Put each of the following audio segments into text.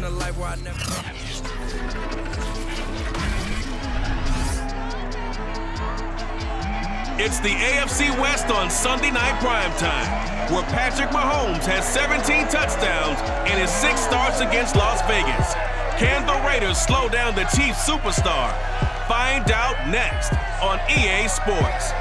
a life where I never. It's the AFC West on Sunday Night Primetime, where Patrick Mahomes has 17 touchdowns in his 6 starts against Las Vegas. Can the Raiders slow down the Chiefs superstar? Find out next on EA Sports.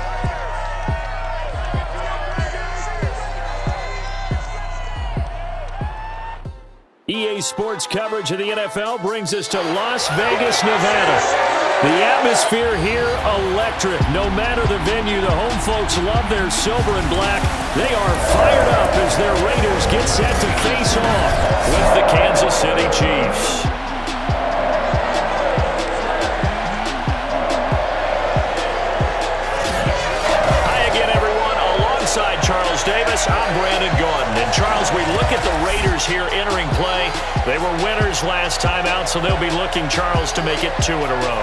EA Sports coverage of the NFL brings us to Las Vegas, Nevada. The atmosphere here, electric. No matter the venue, the home folks love their silver and black. They are fired up as their Raiders get set to face off with the Kansas City Chiefs. Charles Davis, I'm Brandon Gordon. And Charles, we look at the Raiders here entering play. They were winners last time out, so they'll be looking, Charles, to make it 2 in a row.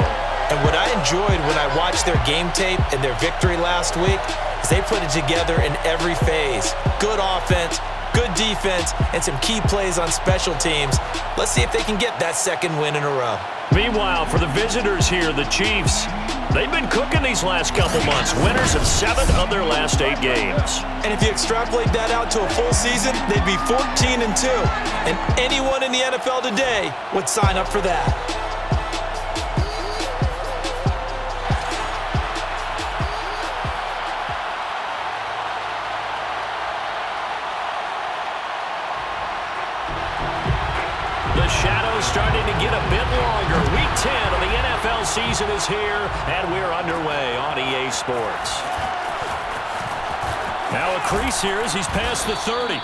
And what I enjoyed when I watched their game tape and their victory last week is they put it together in every phase. Good offense, good defense, and some key plays on special teams. Let's see if they can get that 2nd win in a row. Meanwhile, for the visitors here, the Chiefs, they've been cooking these last couple months. Winners of 7 of their last 8 games. And if you extrapolate that out to a full season, they'd be 14-2. And anyone in the NFL today would sign up for that. The shadow's starting to get a bit longer. Week 10 of the NFL season is here, and we're underway on EA Sports. Now a crease here as he's past the 30.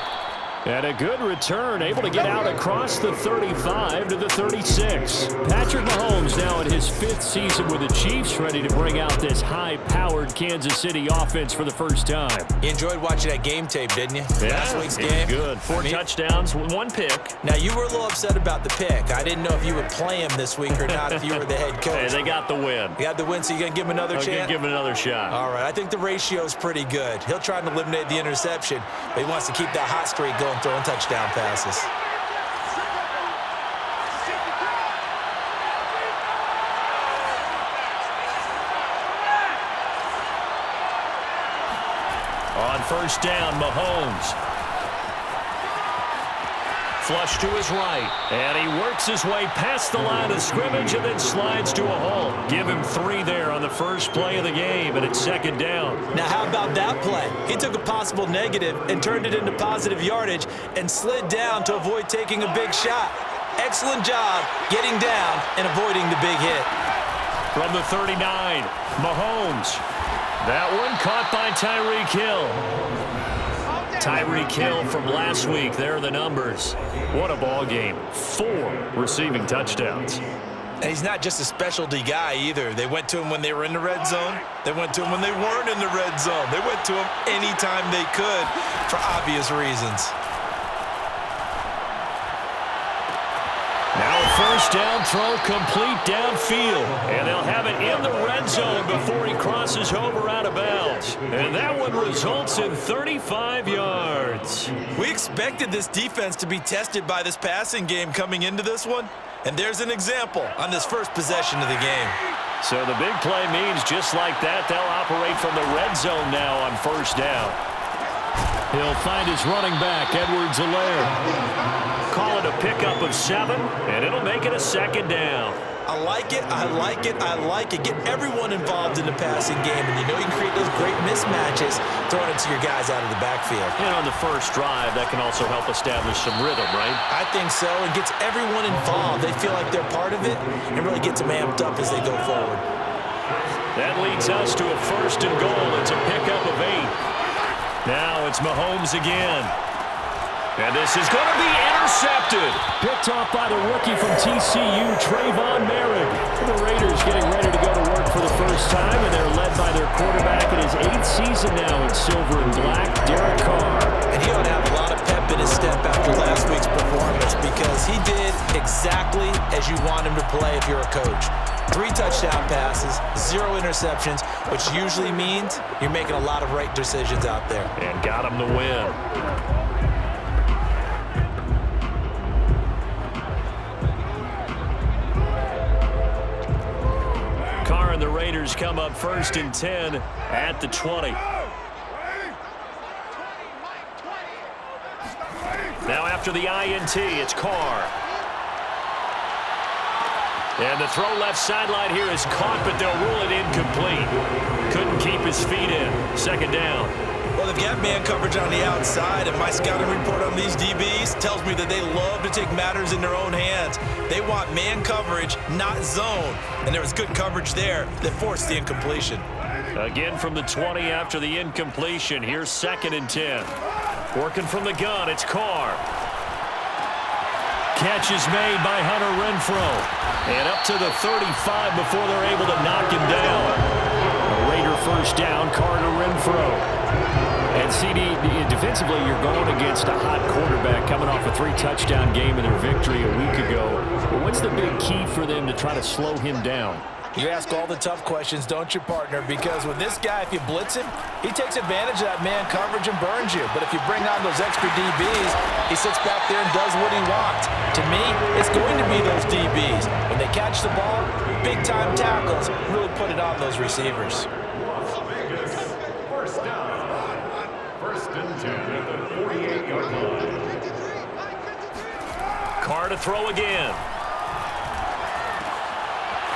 And a good return, able to get out across the 35 to the 36. Patrick Mahomes now in his 5th season with the Chiefs, ready to bring out this high-powered Kansas City offense for the first time. You enjoyed watching that game tape, didn't you? Yeah, Last week's game. Good. 4 touchdowns, 1 pick. Now, you were a little upset about the pick. I didn't know if you would play him this week or not if you were the head coach. Hey, they got the win. You got the win, so you're going to give him another chance? I'm going to give him another shot. All right. I think the ratio's pretty good. He'll try to eliminate the interception, but he wants to keep that hot streak going, throwing touchdown passes. On first down, Mahomes. Flush to his right. And he works his way past the line of scrimmage and then slides to a hole. Give him 3 there on the first play of the game, and it's 2nd down. Now, how about that play? He took a possible negative and turned it into positive yardage and slid down to avoid taking a big shot. Excellent job getting down and avoiding the big hit. From the 39, Mahomes. That one caught by Tyreek Hill. Tyreek Hill from last week. There are the numbers. What a ball game. 4 receiving touchdowns. And he's not just a specialty guy either. They went to him when they were in the red zone. They went to him when they weren't in the red zone. They went to him anytime they could for obvious reasons. Now a first down throw complete downfield. And they'll have it in the red zone before he crosses over out of bounds. And that one results in 35 yards. We expected this defense to be tested by this passing game coming into this one. And there's an example on this first possession of the game. So the big play means just like that, they'll operate from the red zone now on first down. He'll find his running back, Edwards-Helaire. Call it a pickup of 7, and it'll make it a 2nd down. I like it, I like it, I like it. Get everyone involved in the passing game, and you know you can create those great mismatches throwing it to your guys out of the backfield. And on the first drive, that can also help establish some rhythm, right? I think so. It gets everyone involved. They feel like they're part of it and really gets them amped up as they go forward. That leads us to a 1st and goal. It's a pickup of 8. Now it's Mahomes again. And this is going to be intercepted. Picked off by the rookie from TCU, Trayvon Merrick. The Raiders getting ready to go to work for the first time, and they're led by their quarterback in his 8th season now in silver and black, Derek Carr. And he ought to have a lot of pep in his step after last week's performance because he did exactly as you want him to play if you're a coach. 3 touchdown passes, 0 interceptions, which usually means you're making a lot of right decisions out there. And got him the win. Raiders come up 1st and 10 at the 20. Now after the INT, it's Carr. And the throw left sideline here is caught, but they'll rule it incomplete. Couldn't keep his feet in. 2nd down. Well, they've got man coverage on the outside, and my scouting report on these DBs tells me that they love to take matters in their own hands. They want man coverage, not zone. And there was good coverage there that forced the incompletion. Again from the 20 after the incompletion. Here's 2nd and 10. Working from the gun, it's Carr. Catch is made by Hunter Renfrow. And up to the 35 before they're able to knock him down. A Raider 1st down, Carr to Renfrow. And CD, defensively, you're going against a hot quarterback coming off a 3-touchdown game in their victory a week ago. But what's the big key for them to try to slow him down? You ask all the tough questions, don't you, partner? Because with this guy, if you blitz him, he takes advantage of that man coverage and burns you. But if you bring on those extra DBs, he sits back there and does what he wants. To me, it's going to be those DBs. When they catch the ball, big-time tackles, really put it on those receivers. Carr to throw again.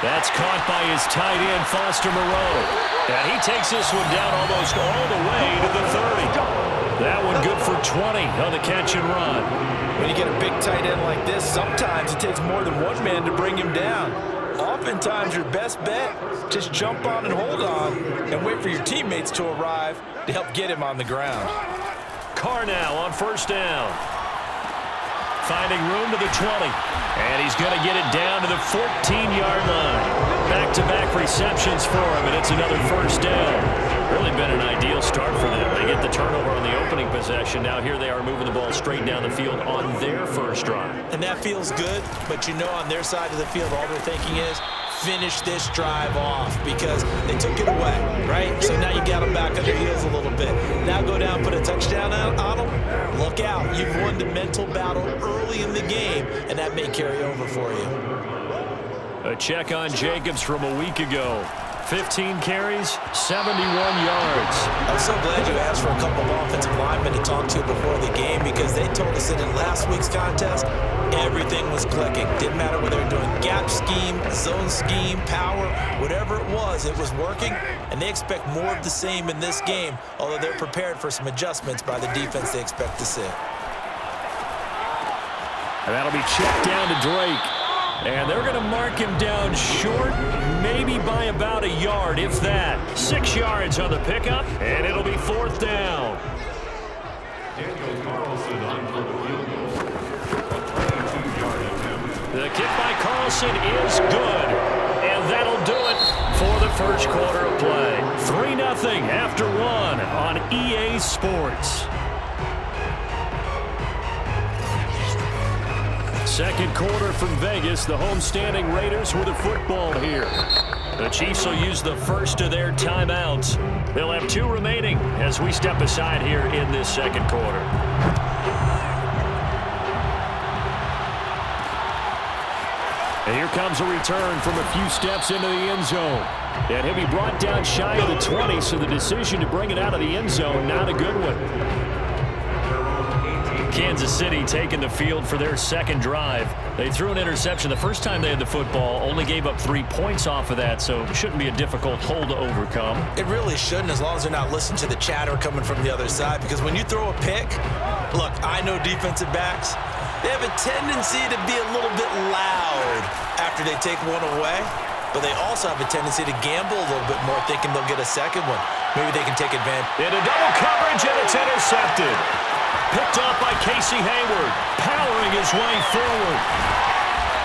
That's caught by his tight end, Foster Moreau. And he takes this one down almost all the way to the 30. That one good for 20 on the catch and run. When you get a big tight end like this, sometimes it takes more than one man to bring him down. Oftentimes, your best bet, just jump on and hold on and wait for your teammates to arrive to help get him on the ground. Carr now on 1st down. Finding room to the 20. And he's going to get it down to the 14-yard line. Back-to-back receptions for him, and it's another 1st down. Really been an ideal start for them. They get the turnover on the opening possession. Now here they are moving the ball straight down the field on their 1st drive. And that feels good, but you know on their side of the field, all they're thinking is, finish this drive off because they took it away, right? So now you got them back on their heels a little bit. Now go down, put a touchdown on them. Look out. You've won the mental battle early in the game, and that may carry over for you. A check on Jacobs from a week ago. 15 carries, 71 yards. I'm so glad you asked for a couple of offensive linemen to talk to before the game because they told us that in last week's contest, everything was clicking. Didn't matter whether they were doing gap scheme, zone scheme, power, whatever it was working, and they expect more of the same in this game, although they're prepared for some adjustments by the defense they expect to see. And that'll be checked down to Drake. And they're going to mark him down short, maybe by about a yard, if that. 6 yards on the pickup, and it'll be 4th down. The kick by Carlson is good, and that'll do it for the 1st quarter of play. 3-0 after 1 on EA Sports. 2nd quarter from Vegas. The homestanding Raiders with the football here. The Chiefs will use the first of their timeouts. They'll have 2 remaining as we step aside here in this 2nd quarter. And here comes a return from a few steps into the end zone. And he'll be brought down shy of the 20, so the decision to bring it out of the end zone, not a good one. Kansas City taking the field for their 2nd drive. They threw an interception the first time they had the football, only gave up 3 points off of that, so it shouldn't be a difficult hole to overcome. It really shouldn't, as long as they're not listening to the chatter coming from the other side, because when you throw a pick, look, I know defensive backs, they have a tendency to be a little bit loud after they take one away, but they also have a tendency to gamble a little bit more, thinking they'll get a second one. Maybe they can take advantage. Into double coverage, and it's intercepted. Picked off by Casey Hayward, powering his way forward.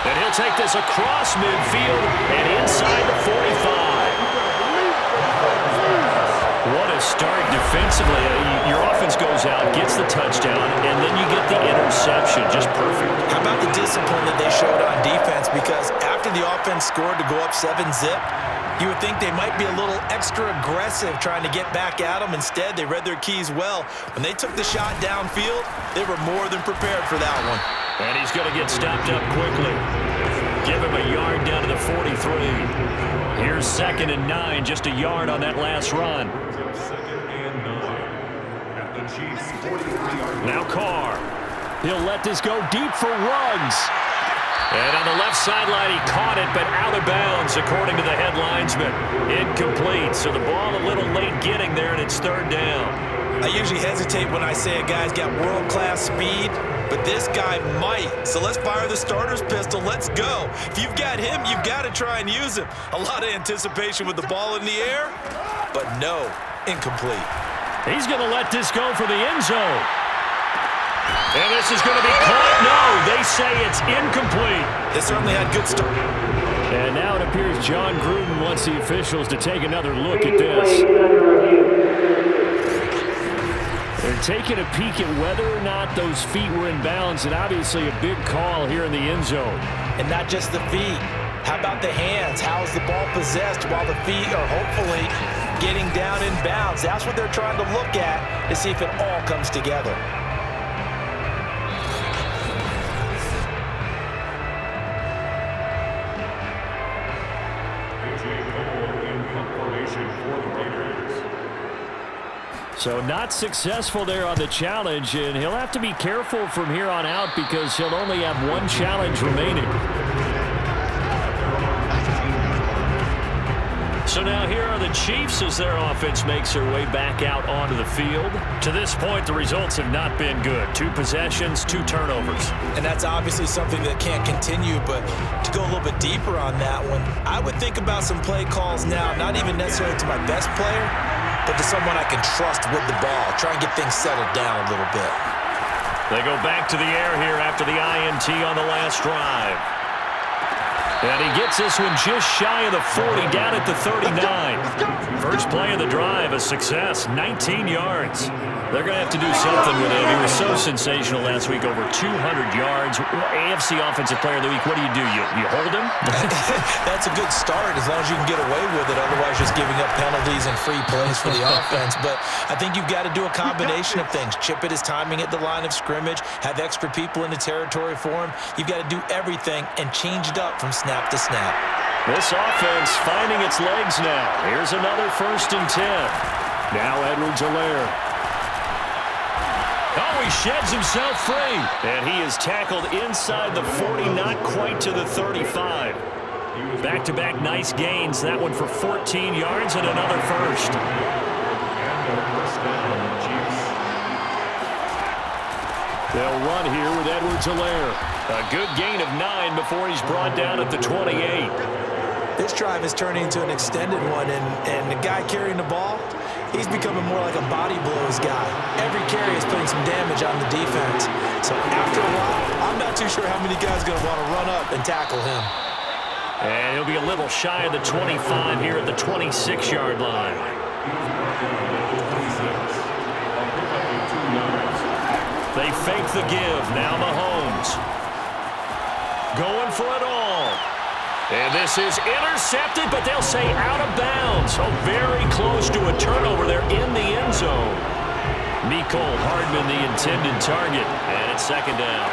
And he'll take this across midfield and inside the 45. What a start defensively. Your offense goes out, gets the touchdown, and then you get the interception. Just perfect. How about the discipline that they showed on defense? Because after the offense scored to go up 7-zip, you would think they might be a little extra aggressive trying to get back at them. Instead, they read their keys well. When they took the shot downfield, they were more than prepared for that one. And he's going to get stopped up quickly. Give him a yard down to the 43. Here's 2nd and 9, just a yard on that last run. Now Carr. He'll let this go deep for Ruggs. And on the left sideline, he caught it, but out of bounds, according to the head linesman. Incomplete, so the ball a little late getting there, and it's 3rd down. I usually hesitate when I say a guy's got world-class speed, but this guy might. So let's fire the starter's pistol. Let's go. If you've got him, you've got to try and use him. A lot of anticipation with the ball in the air, but no, incomplete. He's going to let this go for the end zone. And this is going to be caught. No, they say it's incomplete. They certainly had good start. And now it appears John Gruden wants the officials to take another look at this. They're taking a peek at whether or not those feet were in bounds, and obviously a big call here in the end zone. And not just the feet. How about the hands? How is the ball possessed while the feet are hopefully getting down in bounds? That's what they're trying to look at to see if it all comes together. So not successful there on the challenge, and he'll have to be careful from here on out because he'll only have one challenge remaining. So now here are the Chiefs as their offense makes their way back out onto the field. To this point, the results have not been good. 2 possessions, 2 turnovers. And that's obviously something that can't continue, but to go a little bit deeper on that one, I would think about some play calls now, not even necessarily to my best player, but to someone I can trust with the ball. Try and get things settled down a little bit. They go back to the air here after the INT on the last drive. And he gets this one just shy of the 40, down at the 39. First play of the drive, a success, 19 yards. They're going to have to do something with him. He was so sensational last week, over 200 yards. AFC Offensive Player of the Week, what do? You hold him? That's a good start as long as you can get away with it. Otherwise, just giving up penalties and free plays for the offense. But I think you've got to do a combination of things. Chip it his timing at the line of scrimmage, have extra people in the territory for him. You've got to do everything and change it up from snap to snap. This offense finding its legs now. Here's another 1st and 10. Now Edwards-Helaire. Oh, he sheds himself free. And he is tackled inside the 40, not quite to the 35. Back-to-back nice gains. That one for 14 yards and another first. They'll run here with Edwards-Helaire. A good gain of 9 before he's brought down at the 28. This drive is turning into an extended one, and the guy carrying the ball, he's becoming more like a body blows guy. Every carry is putting some damage on the defense. So after a while, I'm not too sure how many guys are going to want to run up and tackle him. And he'll be a little shy of the 25 here at the 26-yard line. They fake the give. Now Mahomes. Going for it all. And this is intercepted, but they'll say out of bounds. Oh, very close to a turnover there in the end zone. Mecole Hardman, the intended target, and it's 2nd down.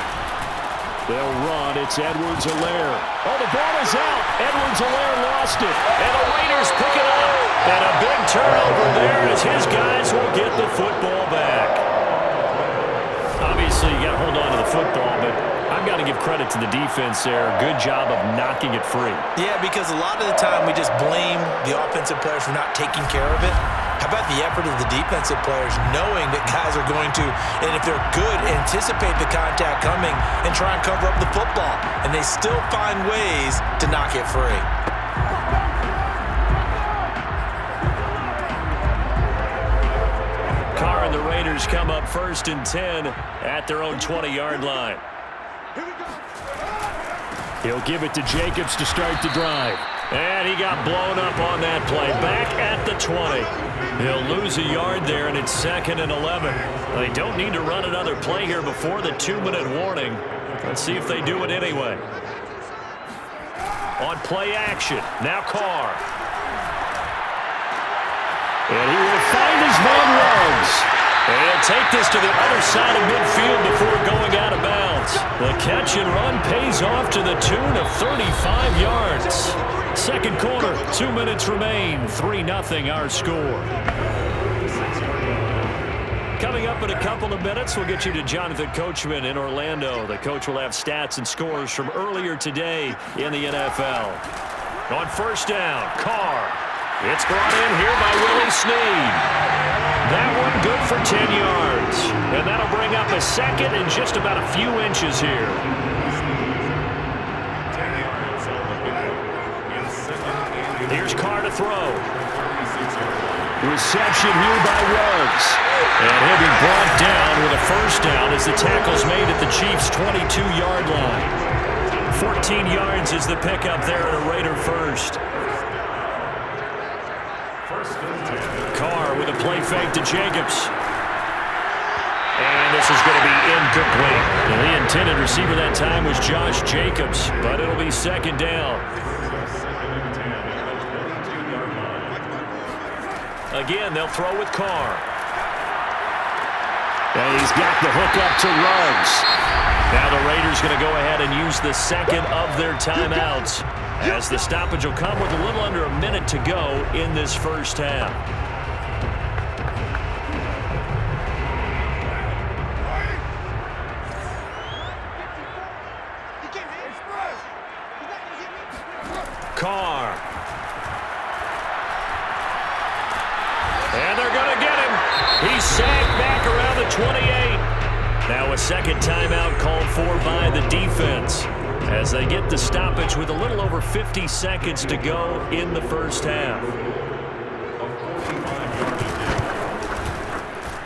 They'll run. It's Edwards-Helaire. Oh, the ball is out. Edwards-Helaire lost it, and the Raiders pick it up. And a big turnover there as his guys will get the football back. Obviously, you got to hold on to the football, but I've got to give credit to the defense there. Good job of knocking it free. Yeah, because a lot of the time we just blame the offensive players for not taking care of it. How about the effort of the defensive players knowing that guys are going to, and if they're good, anticipate the contact coming and try and cover up the football. And they still find ways to knock it free. Carr and the Raiders come up 1st and 10 at their own 20-yard line. He'll give it to Jacobs to start the drive. And he got blown up on that play. Back at the 20. He'll lose a yard there, and it's 2nd and 11. They don't need to run another play here before the 2-minute warning. Let's see if they do it anyway. On play action, now Carr. And he will find his man Ruggs. And he'll take this to the other side of midfield before going out of bounds. yards. The catch and run pays off to the tune of 35 yards. Second quarter, 2 minutes remain. 3-0 our score. Coming up in a couple of minutes, we'll get you to Jonathan Coachman in Orlando. The coach will have stats and scores from earlier today in the NFL. On first down, Carr. It's brought in here by Willie Snead. That one good for 10 yards. And that'll bring up a second and just about a few inches here. Here's Carr to throw. Reception here by Ruggs. And he'll be brought down with a first down as the tackle's made at the Chiefs' 22-yard line. 14 yards is the pickup there at a Raider first. Carr with a play fake to Jacobs. And this is going to be incomplete. And the intended receiver that time was Josh Jacobs, but it'll be second down. Again, they'll throw with Carr. And he's got the hook up to Ruggs. Now the Raiders going to go ahead and use the second of their timeouts, as the stoppage will come with a little under a minute to go in this first half. Carr. And they're going to get him. He's sacked back around the 28. Now a second timeout called for by the defense as they get the stoppage with a little over 50 seconds to go in the first half.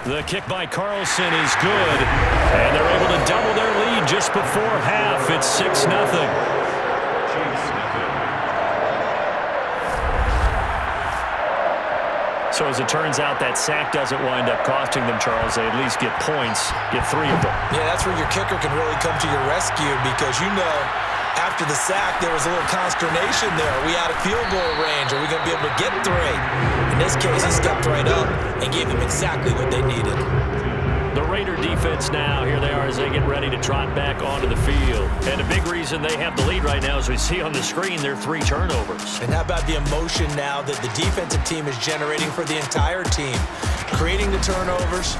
The kick by Carlson is good, and they're able to double their lead just before half. It's 6-0. So as it turns out, that sack doesn't wind up costing them, Charles. They at least get points, get 3 of them. Yeah, that's where your kicker can really come to your rescue, because you know after the sack there was a little consternation there. Are we out of field goal range? Are we going to be able to get 3? In this case, he stepped right up and gave them exactly what they needed. The Raider defense now, here they are as they get ready to trot back onto the field. And a big reason they have the lead right now, as we see on the screen, their 3 turnovers. And how about the emotion now that the defensive team is generating for the entire team? Creating the turnovers,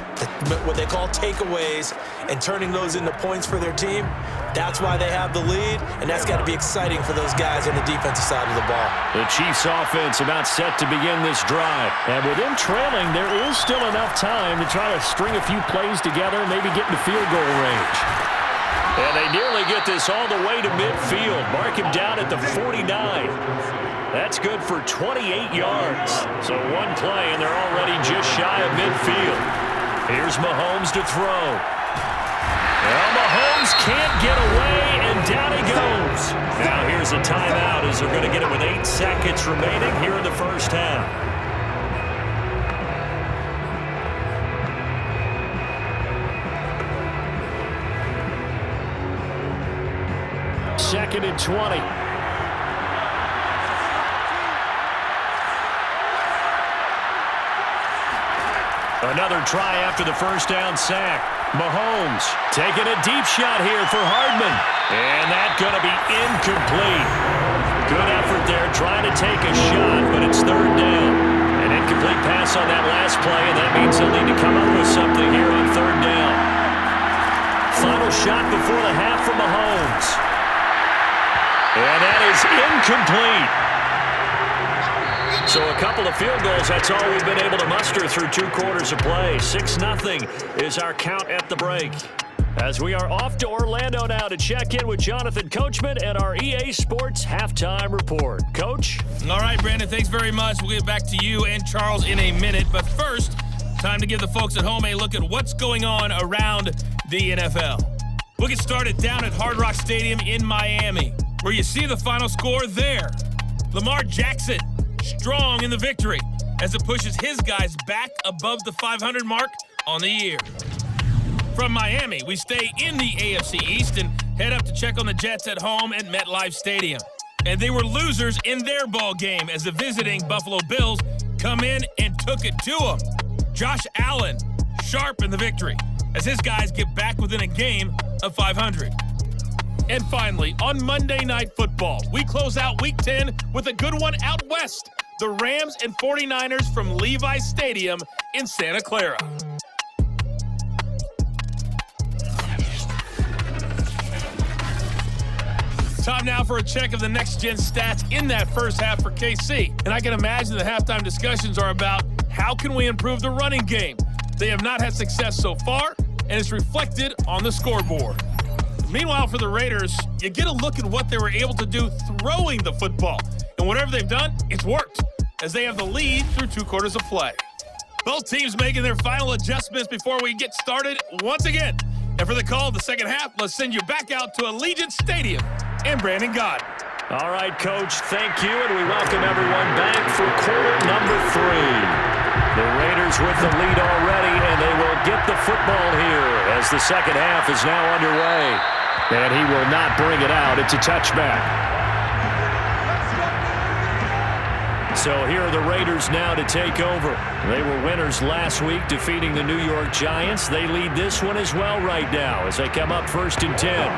what they call takeaways, and turning those into points for their team. That's why they have the lead, and that's got to be exciting for those guys on the defensive side of the ball. The Chiefs offense about set to begin this drive. And with them trailing, there is still enough time to try to string a few plays together, maybe get into field goal range. And they nearly get this all the way to midfield. Mark him down at the 49. That's good for 28 yards. So one play, and they're already just shy of midfield. Here's Mahomes to throw. Well, Mahomes can't get away, and down he goes. Now here's a timeout as they're going to get it with 8 seconds remaining here in the first half. Second and 20. Another try after the first down sack. Mahomes taking a deep shot here for Hardman. And that's going to be incomplete. Good effort there trying to take a shot, but it's third down. An incomplete pass on that last play, and that means they'll need to come up with something here on third down. Final shot before the half from Mahomes. And that is incomplete. So a couple of field goals, that's all we've been able to muster through 2 quarters of play. 6-0 is our count at the break. As we are off to Orlando now to check in with Jonathan Coachman and our EA Sports Halftime Report. Coach? All right, Brandon, thanks very much. We'll get back to you and Charles in a minute. But first, time to give the folks at home a look at what's going on around the NFL. We'll get started down at Hard Rock Stadium in Miami, where you see the final score there. Lamar Jackson strong in the victory as it pushes his guys back above the 500 mark on the year. From Miami, we stay in the AFC East and head up to check on the Jets at home at MetLife Stadium. And they were losers in their ball game as the visiting Buffalo Bills come in and took it to them. Josh Allen sharp in the victory as his guys get back within a game of 500. And finally, on Monday Night Football, we close out Week 10 with a good one out west. The Rams and 49ers from Levi's Stadium in Santa Clara. Time now for a check of the next-gen stats in that first half for KC. And I can imagine the halftime discussions are about how can we improve the running game. They have not had success so far, and it's reflected on the scoreboard. Meanwhile, for the Raiders, you get a look at what they were able to do throwing the football. And whatever they've done, it's worked, as they have the lead through 2 quarters of play. Both teams making their final adjustments before we get started once again. And for the call of the second half, let's send you back out to Allegiant Stadium and Brandon Gott. All right, Coach, thank you, and we welcome everyone back for quarter number 3. The Raiders with the lead already, and they will get the football here as the second half is now underway. And he will not bring it out. It's a touchback. So here are the Raiders now to take over. They were winners last week, defeating the New York Giants. They lead this one as well right now as they come up 1st and 10.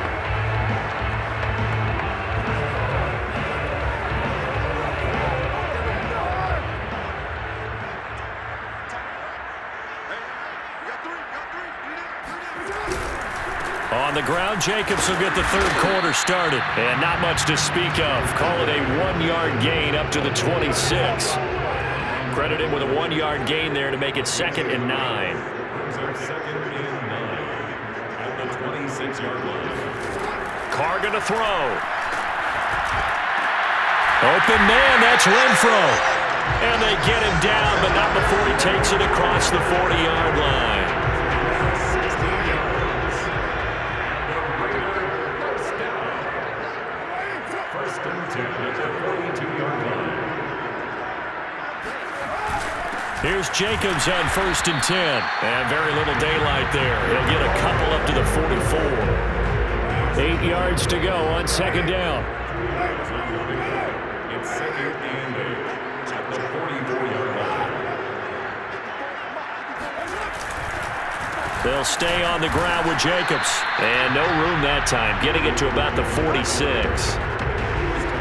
On the ground, Jacobs will get the third quarter started. And not much to speak of. Call it a 1-yard gain up to the 26. Credit him with a 1-yard gain there to make it 2nd and 9. At the 26-yard line. Carr gonna throw. Open man, that's Renfro. And they get him down, but not before he takes it across the 40-yard line. Here's Jacobs on 1st and 10. And very little daylight there. He'll get a couple up to the 44. 8 yards to go on 2nd down. It's 2nd and 8 at the 44-yard line. They'll stay on the ground with Jacobs. And no room that time, getting it to about the 46.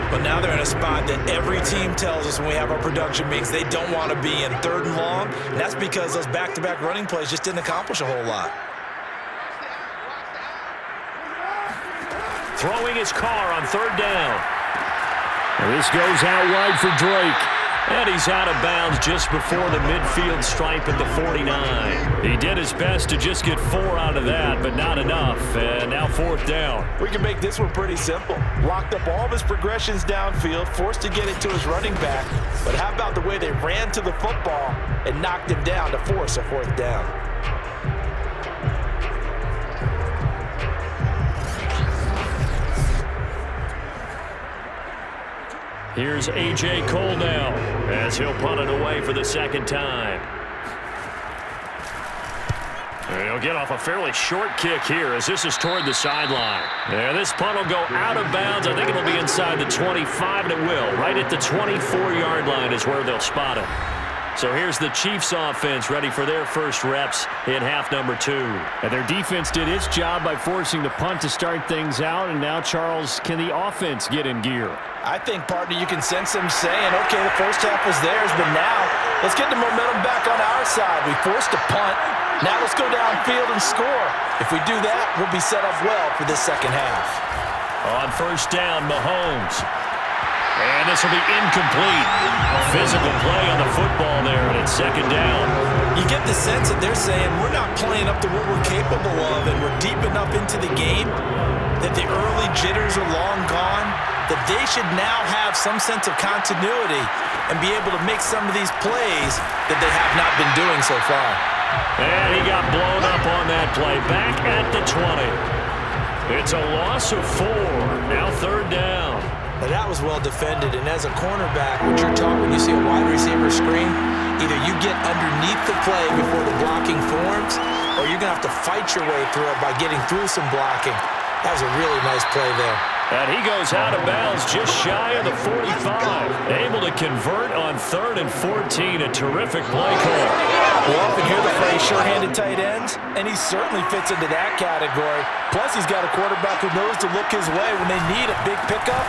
But now they're in a spot that every team tells us when we have our production meetings they don't want to be in, 3rd and long. And that's because those back-to-back running plays just didn't accomplish a whole lot. Throwing his Carr on 3rd down. And this goes out wide for Drake. And he's out of bounds just before the midfield stripe at the 49. He did his best to just get 4 out of that, but not enough. And now 4th down. We can make this one pretty simple. Locked up all of his progressions downfield, forced to get it to his running back. But how about the way they ran to the football and knocked him down to force a 4th down? Here's A.J. Cole now as he'll punt it away for the 2nd time. And he'll get off a fairly short kick here as this is toward the sideline. And this punt will go out of bounds. I think it'll be inside the 25, and it will. Right at the 24-yard line is where they'll spot it. So here's the Chiefs offense ready for their first reps in half number 2. And their defense did its job by forcing the punt to start things out. And now, Charles, can the offense get in gear? I think, partner, you can sense them saying, okay, the first half was theirs, but now let's get the momentum back on our side. We forced a punt. Now let's go downfield and score. If we do that, we'll be set up well for this second half. On 1st down, Mahomes. And this will be incomplete. Physical play on the football there, and it's 2nd down. You get the sense that they're saying we're not playing up to what we're capable of, and we're deep enough into the game that the early jitters are long gone, that they should now have some sense of continuity and be able to make some of these plays that they have not been doing so far. And he got blown up on that play. Back at the 20. It's a loss of 4. Now 3rd down. Now that was well defended, and as a cornerback, what you're taught when you see a wide receiver screen, either you get underneath the play before the blocking forms, or you're going to have to fight your way through it by getting through some blocking. That was a really nice play there. And he goes out of bounds just shy of the 45. Able to convert on 3rd and 14. A terrific play call. We often hear the phrase sure-handed tight ends, and he certainly fits into that category. Plus, he's got a quarterback who knows to look his way when they need a big pickup.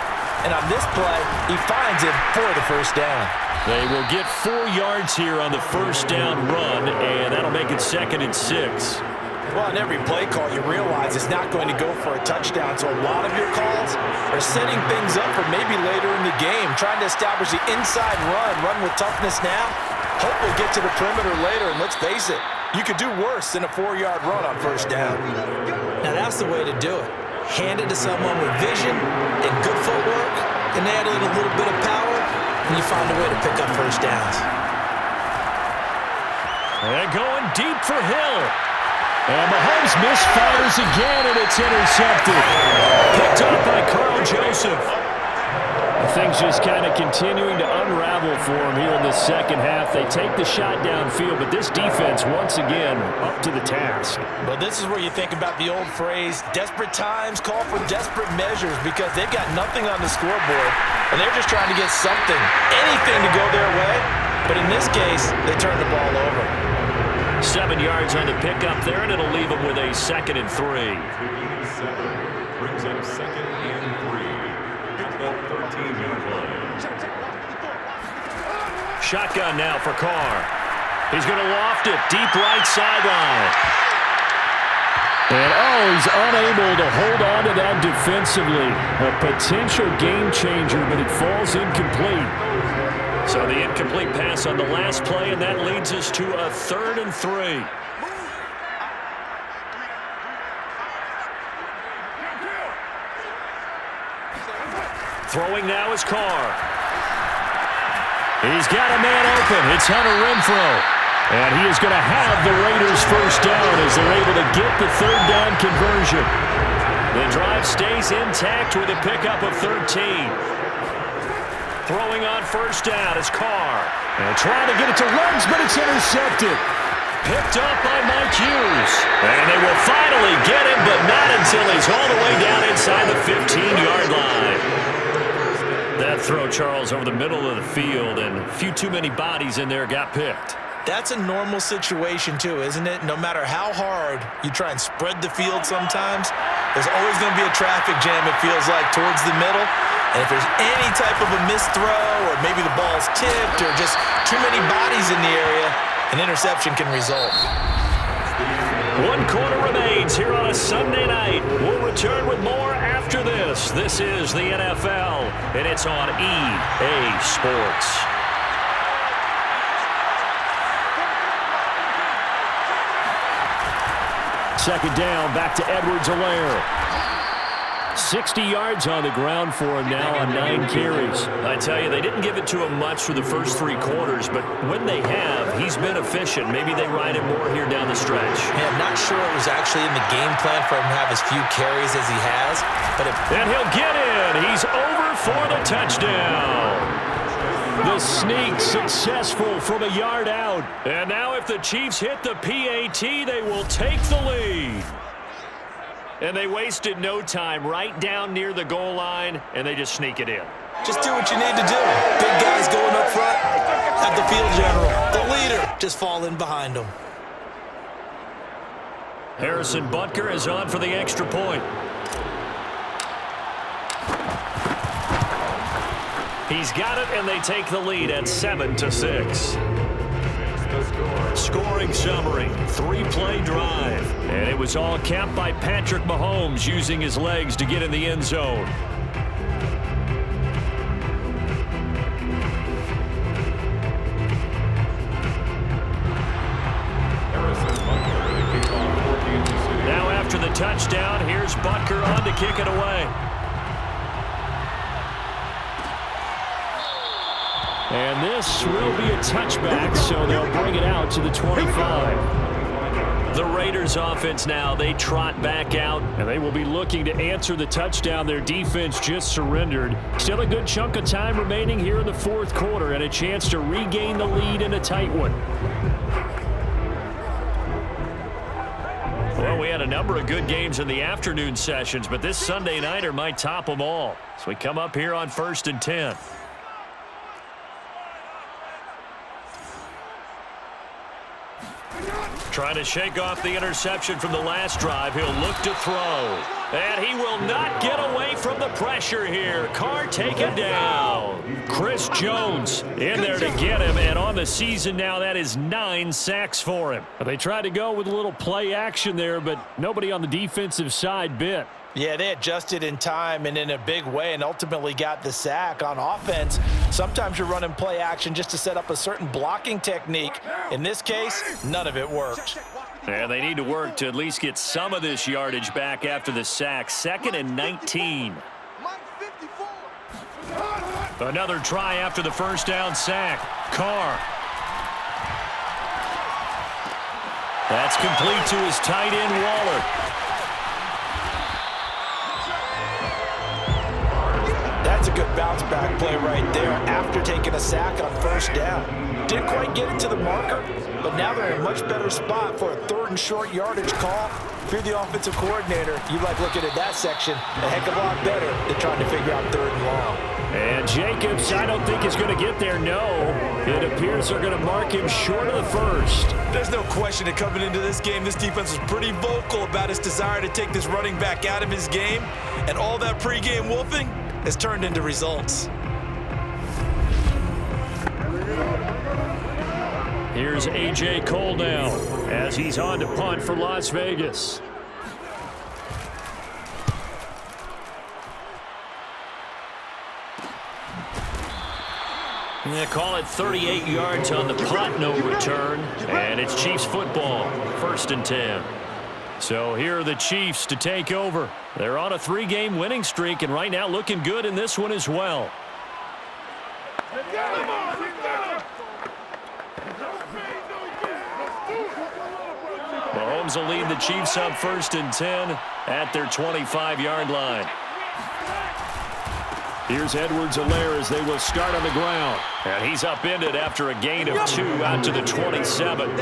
And on this play, he finds him for the first down. They will get 4 yards here on the first down run, and that'll make it 2nd and 6. Well, on every play call, you realize it's not going to go for a touchdown, so a lot of your calls are setting things up for maybe later in the game, trying to establish the inside run with toughness now. Hope we'll get to the perimeter later, and let's face it, you could do worse than a 4-yard run on first down. Now, that's the way to do it. Hand it to someone with vision and good footwork, and add a little bit of power, and you find a way to pick up first downs. And going deep for Hill. And Mahomes misfires again, and it's intercepted. Picked up by Carl Joseph. Things just kind of continuing to unravel for him here in the second half. They take the shot downfield, but this defense, once again, up to the task. Well, this is where you think about the old phrase, desperate times call for desperate measures, because they've got nothing on the scoreboard, and they're just trying to get something, anything to go their way. But in this case, they turn the ball over. 7 yards on the pickup there, and it'll leave them with a 2nd and 3. Brings up 2nd and 3. That 13-yard line. Shotgun now for Carr. He's going to loft it deep right sideline. And he's unable to hold on to that defensively. A potential game changer, but it falls incomplete. So the incomplete pass on the last play, and that leads us to a 3rd and 3. Throwing now is Carr. He's got a man open. It's Hunter Renfrow. And he is going to have the Raiders first down as they're able to get the 3rd down conversion. The drive stays intact with a pickup of 13. Throwing on first down is Carr. And trying to get it to Ruggs, but it's intercepted. Picked up by Mike Hughes. And they will finally get him, but not until he's all the way down inside the 15-yard line. That throw, Charles, over the middle of the field, and a few too many bodies in there got picked. That's a normal situation, too, isn't it? No matter how hard you try and spread the field sometimes, there's always going to be a traffic jam, it feels like, towards the middle. And if there's any type of a missed throw, or maybe the ball's tipped, or just too many bodies in the area, an interception can result. 1 quarter remains here on a Sunday night. We'll return with more after this. This is the NFL, and it's on EA Sports. Second down, back to Edwards-Helaire. 60 yards on the ground for him now on 9 carries. I tell you, they didn't give it to him much for the first 3 quarters, but when they have, he's been efficient. Maybe they ride him more here down the stretch. Yeah, I'm not sure it was actually in the game plan for him to have as few carries as he has. And he'll get in. He's over for the touchdown. The sneak successful from a yard out. And now if the Chiefs hit the PAT, they will take the lead. And they wasted no time right down near the goal line, and they just sneak it in. Just do what you need to do. Big guys going up front. Have the field general, the leader, just fall in behind them. Harrison Butker is on for the extra point. He's got it, and they take the lead at 7-6. Scoring summary, 3-play drive. And it was all capped by Patrick Mahomes using his legs to get in the end zone. Now after the touchdown, here's Butker on to kick it away. And this will be a touchback, so they'll bring it out to the 25. The Raiders offense now, they trot back out. And they will be looking to answer the touchdown their defense just surrendered. Still a good chunk of time remaining here in the 4th quarter and a chance to regain the lead in a tight one. Well, we had a number of good games in the afternoon sessions, but this Sunday nighter might top them all. So we come up here on 1st and 10. Trying to shake off the interception from the last drive. He'll look to throw. And he will not get away from the pressure here. Carr taken down. Chris Jones in there to get him. And on the season now, that is 9 sacks for him. They tried to go with a little play action there, but nobody on the defensive side bit. Yeah, they adjusted in time and in a big way and ultimately got the sack. On offense, sometimes you're running play action just to set up a certain blocking technique. In this case, none of it worked. And they need to work to at least get some of this yardage back after the sack. 2nd and 19. Another try after the first down sack. Carr. That's complete to his tight end, Waller. That's a good bounce back play right there after taking a sack on first down. Didn't quite get it to the marker, but now they're in a much better spot for a 3rd and short yardage call. If you're the offensive coordinator, you like looking at that section a heck of a lot better than trying to figure out 3rd and long. And Jacobs, I don't think is going to get there, no. It appears they're going to mark him short of the first. There's no question that coming into this game, this defense was pretty vocal about its desire to take this running back out of his game, and all that pregame wolfing has turned into results. Here's A.J. Cole now as he's on to punt for Las Vegas. They call it 38 yards on the punt, no return. And it's Chiefs football, 1st and 10. So here are the Chiefs to take over. They're on a 3-game winning streak, and right now looking good in this one as well. Mahomes will lead the Chiefs up 1st and 10 at their 25-yard line. Here's Edwards-Helaire as they will start on the ground. And he's upended after a gain of 2 out to the 27.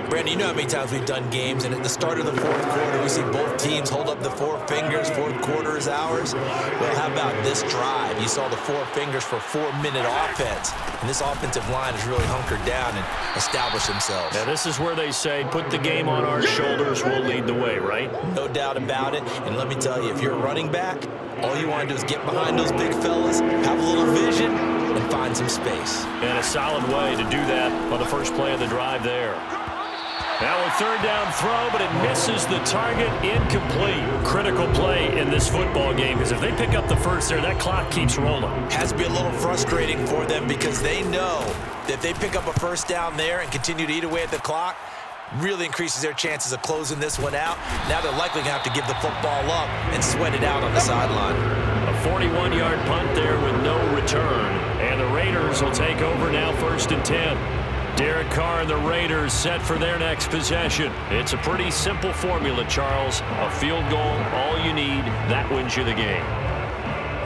Brandon, you know how many times we've done games, and at the start of the 4th quarter, we see both teams hold up the 4 fingers. 4th quarter is ours. Well, how about this drive? You saw the 4 fingers for 4-minute offense, and this offensive line has really hunkered down and established themselves. Now, this is where they say, put the game on our shoulders, we'll lead the way, right? No doubt about it, and let me tell you, if you're a running back, all you want to do is get behind those big fellas, have a little vision, and find some space. And a solid way to do that on the first play of the drive there. Now a 3rd down throw, but it misses the target, incomplete. Critical play in this football game, because if they pick up the first there, that clock keeps rolling. Has to be a little frustrating for them because they know that if they pick up a first down there and continue to eat away at the clock, really increases their chances of closing this one out. Now they're likely going to have to give the football up and sweat it out on the sideline. A 41-yard punt there with no return. And the Raiders will take over now 1st and 10. Derek Carr and the Raiders set for their next possession. It's a pretty simple formula, Charles. A field goal, all you need, that wins you the game.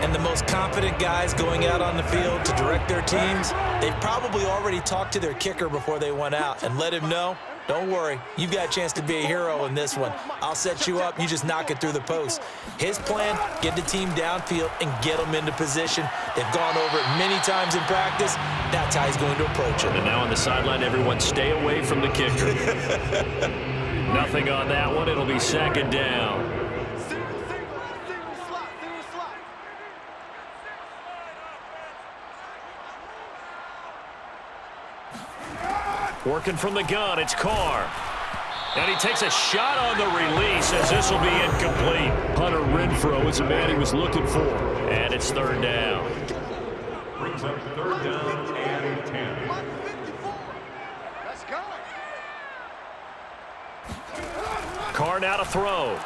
And the most confident guys going out on the field to direct their teams, they've probably already talked to their kicker before they went out and let him know, don't worry, you've got a chance to be a hero in this one. I'll set you up, you just knock it through the post. His plan, get the team downfield and get them into position. They've gone over it many times in practice. That's how he's going to approach it. And now on the sideline, everyone stay away from the kicker. Nothing on that one. It'll be 2nd down. Working from the gun, it's Carr. And he takes a shot on the release as this will be incomplete. Hunter Renfrow is the man he was looking for. And it's 3rd down. Brings up 3rd down and 10. Let's go. Carr now to throw.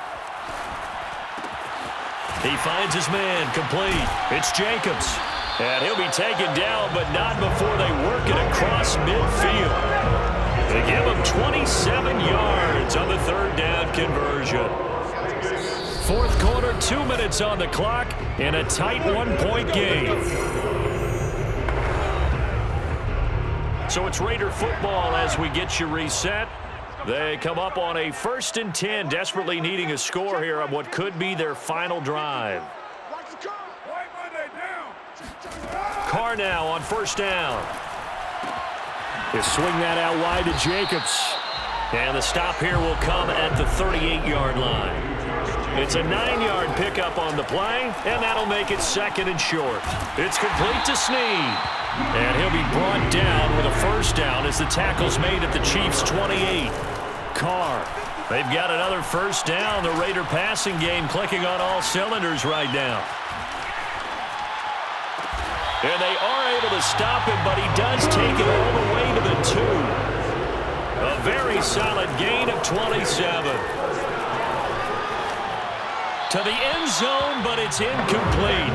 He finds his man, complete. It's Jacobs. And he'll be taken down, but not before they work it across midfield. They give him 27 yards on the 3rd down conversion. 4th quarter, 2 minutes on the clock, in a tight 1-point game. So it's Raider football as we get you reset. They come up on a 1st and 10, desperately needing a score here on what could be their final drive. Carr now on 1st down. He'll swing that out wide to Jacobs. And the stop here will come at the 38-yard line. It's a 9-yard pickup on the play, and that'll make it 2nd and short. It's complete to Snead. And he'll be brought down with a 1st down as the tackle's made at the Chiefs' 28. Carr. They've got another 1st down. The Raider passing game clicking on all cylinders right now. And they are able to stop him, but he does take it all the way to the 2. A very solid gain of 27. To the end zone, but it's incomplete.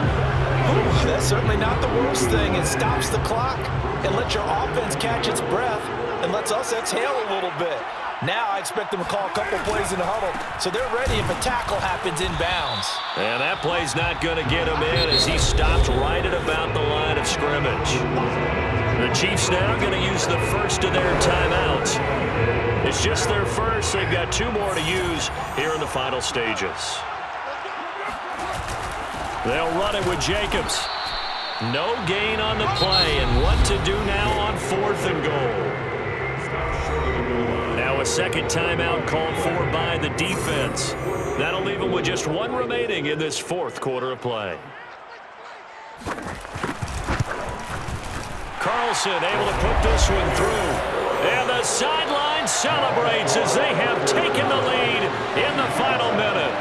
Ooh, that's certainly not the worst thing. It stops the clock and lets your offense catch its breath and lets us exhale a little bit. Now I expect them to call a couple plays in the huddle, so they're ready if a tackle happens inbounds. And that play's not going to get him in as he stopped right at about the line of scrimmage. The Chiefs now going to use the first of their timeouts. It's just their first. They've got 2 more to use here in the final stages. They'll run it with Jacobs. No gain on the play, and what to do now on 4th and goal. Now a 2nd timeout called for by the defense. That'll leave them with just 1 remaining in this 4th quarter of play. Carlson able to put this one through. And the sideline celebrates as they have taken the lead in the final minute.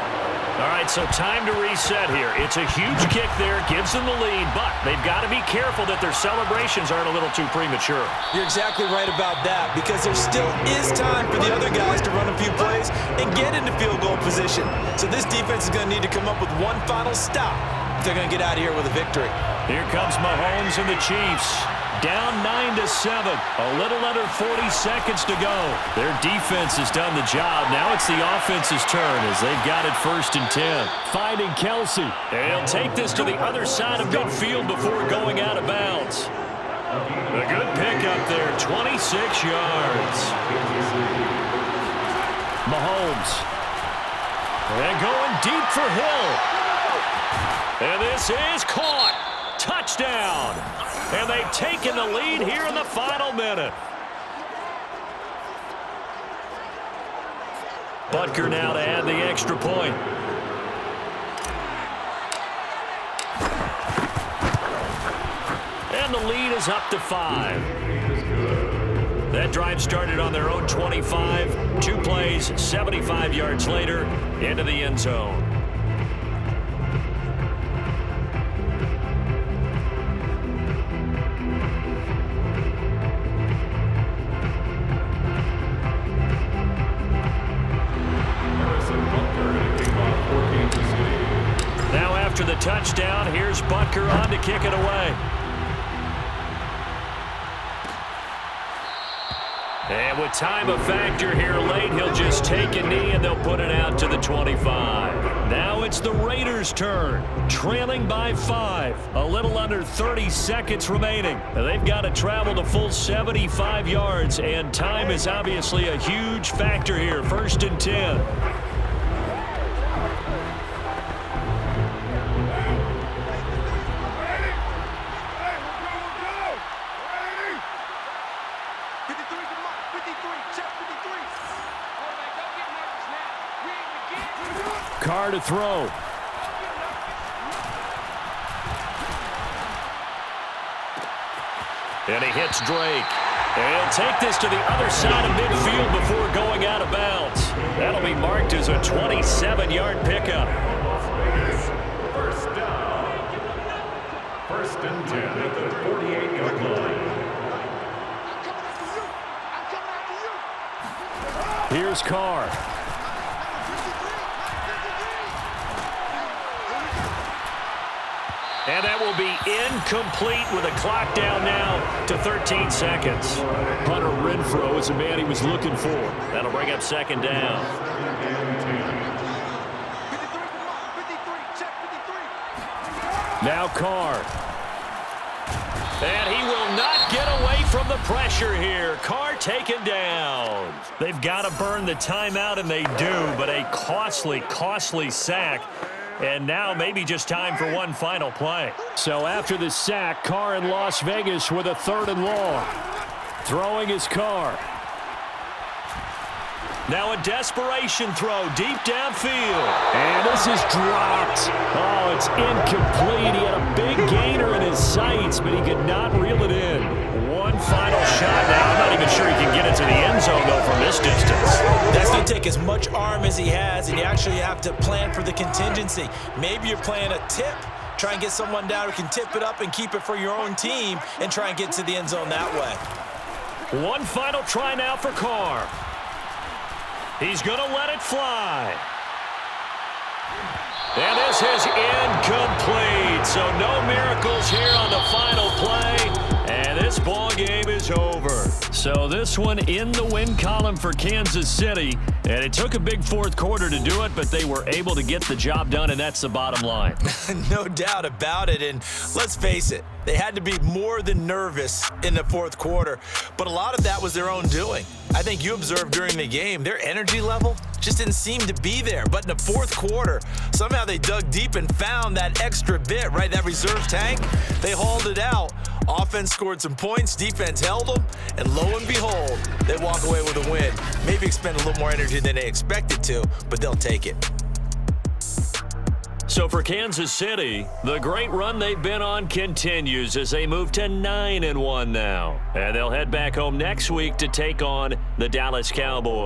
All right, so time to reset here. It's a huge kick there, gives them the lead, but they've got to be careful that their celebrations aren't a little too premature. You're exactly right about that, because there still is time for the other guys to run a few plays and get into field goal position. So this defense is going to need to come up with one final stop if they're going to get out of here with a victory. Here comes Mahomes and the Chiefs. Down 9-7. A little under 40 seconds to go. Their defense has done the job. Now it's the offense's turn as they've got it 1st and 10. Finding Kelsey. And he'll take this to the other side of midfield before going out of bounds. A good pickup there, 26 yards. Mahomes. And going deep for Hill. And this is caught. Touchdown. And they've taken the lead here in the final minute. Butker now to add the extra point. And the lead is up to 5. That drive started on their own 25. 2 plays, 75 yards later, into the end zone. After the touchdown, here's Butker on to kick it away. And with time a factor here late, he'll just take a knee and they'll put it out to the 25. Now it's the Raiders' turn, trailing by 5. A little under 30 seconds remaining. They've got to travel the full 75 yards, and time is obviously a huge factor here. 1st and 10. Carr to throw. And he hits Drake. And he'll take this to the other side of midfield before going out of bounds. That'll be marked as a 27-yard pickup. 1st down. 1st and 10 at the 48-yard line. Here's Carr. And that will be incomplete with a clock down now to 13 seconds. Hunter Renfrow is the man he was looking for. That'll bring up 2nd down. Now Carr. And he will not get away from from the pressure here. Carr taken down. They've got to burn the timeout, and they do, but a costly, costly sack. And now maybe just time for one final play. So after the sack, Carr in Las Vegas with a 3rd and long. Throwing his Carr. Now a desperation throw deep downfield. And this is dropped. Oh, it's incomplete. He had a big gainer in his sights, but he could not reel it in. One final shot now. I'm not even sure he can get it to the end zone, though, from this distance. That's going to take as much arm as he has, and you actually have to plan for the contingency. Maybe you're playing a tip. Try and get someone down who can tip it up and keep it for your own team and try and get to the end zone that way. One final try now for Carr. He's going to let it fly. And this is incomplete. So no miracles here on the final play. And this ball game is over. So this one in the win column for Kansas City. And it took a big 4th quarter to do it, but they were able to get the job done, and that's the bottom line. No doubt about it. And let's face it, they had to be more than nervous in the 4th quarter. But a lot of that was their own doing. I think you observed during the game, their energy level just didn't seem to be there. But in the 4th quarter, somehow they dug deep and found that extra bit, right? That reserve tank. They hauled it out. Offense scored some points, defense held them, and lo and behold, they walk away with a win. Maybe expend a little more energy than they expected to, but they'll take it. So for Kansas City, the great run they've been on continues as they move to 9-1 now. And they'll head back home next week to take on the Dallas Cowboys.